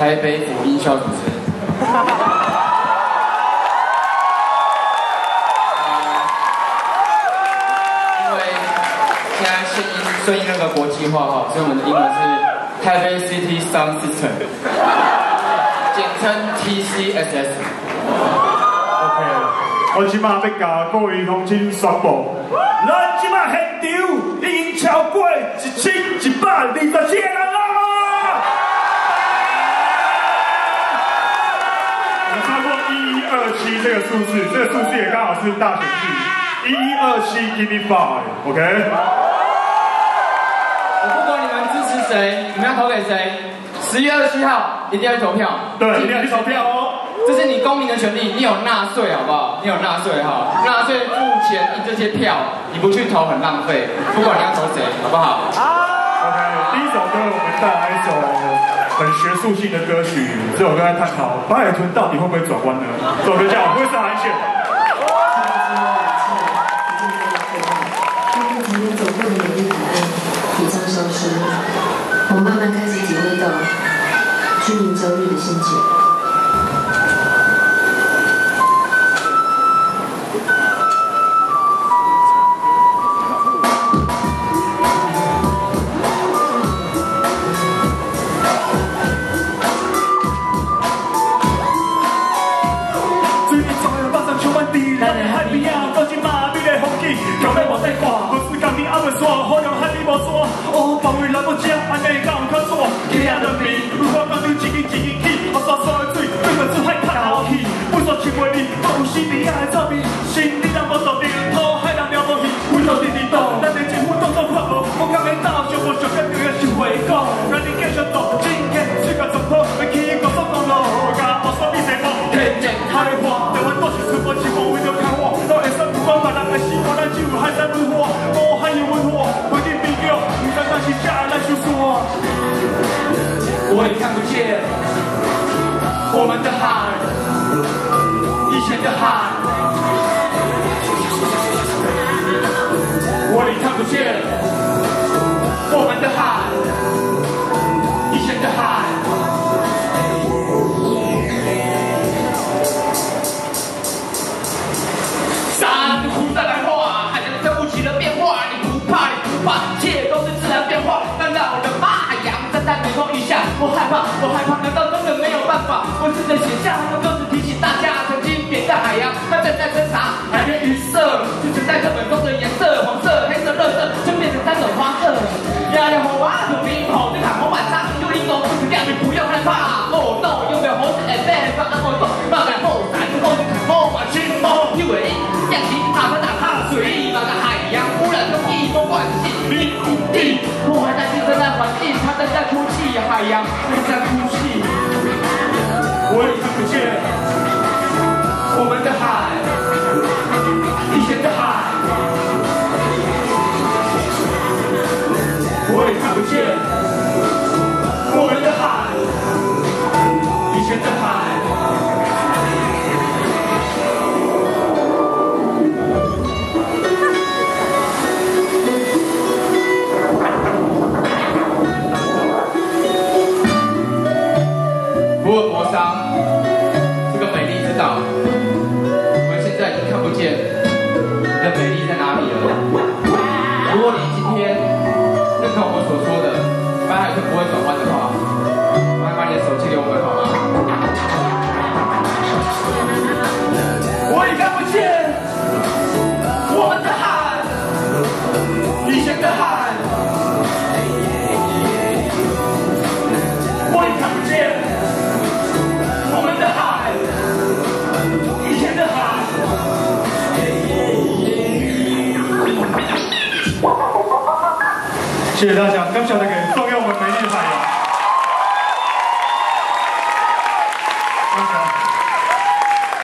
台北府音效主持人。因为现在顺应那个国际化哈，所以我们的英文是台北 City Sound System， 简称 TCSS。OK， 我即马要甲各位乡亲宣布，咱即马现场已经超过1127个人啦！我们超过1127这个数字，这个数字也刚好是大选制，1127 Give me five，OK？ 我不管你们支持谁，你们要投给谁，10月27号一定要去投票。对，一定要去投票哦。这是你公民的权利，你有纳税好不好？你有纳税哈，纳税付钱印这些票，你不去投很浪费。不管你要投谁，好不好 ？OK， 第一首歌我们带来一首很学术性的歌曲，这首歌在探讨八海豚到底会不会转弯呢？这首歌叫《灰色航线》。曾经走过的美丽海岸也将消失，我慢慢开始体会到居民焦虑的心情。最近总有马上充满敌人的海边啊，到今嘛美丽风景，桥尾无在看，不是讲你阿未煞，好用海你无煞，哦，防卫人不正，安尼敢有较煞？今仔人民，如果讲你一斤起，我刷刷的水，对面出海看好戏，为煞情为你，都有心里爱作味，心里人无道理，讨海人了无去，为煞你道，咱的政府当作发无，我讲的道上无上紧要是回讲，咱你继续做，真嘅世界总好，要去高速公路，甲无煞比西部，天正海话，台湾都是全部一无为着看我，都会说不管别人的生活，咱只有海山文化，无海有文化，不一定比较，不单单是假来修说。我也看不见我们的海，以前的海，我也看不见我们的海，以前的海。山湖再来画，海洋经不起的变化，你不怕，一切都是自然变化。难道我的海洋在带你碰一下？我害怕，难道真的没有办法？我试着写下很多歌词提醒大家，曾经别的海洋，它正在侦查海面鱼色，就存在课本中的颜色，黄色、黑色、热色，就变成3种花色。呀呀吼啊，土林吼，这场红晚上有一种不死掉，你不用害怕。哦 no， 有没有猴子？哎，别发我动，慢慢后山后后马去后，因为亮起大河大海水，那个海洋污染东西多关系，你土地破坏大气生态环境，它正在哭泣，海洋正在哭泣。我也看不见我们的海，以前的海，我也看不见我们的海，以前的海。福尔摩沙这个美丽之岛，我们现在已经看不见你的美丽在哪里了。如果你今天认同我所说的白海豚不会转弯的话，麻烦把你的手机给我们好吗？我也看不见我们的海，以前的海，我也看不见我们的海，以前的海。谢谢大家，感谢大家，送给我们美丽的海洋。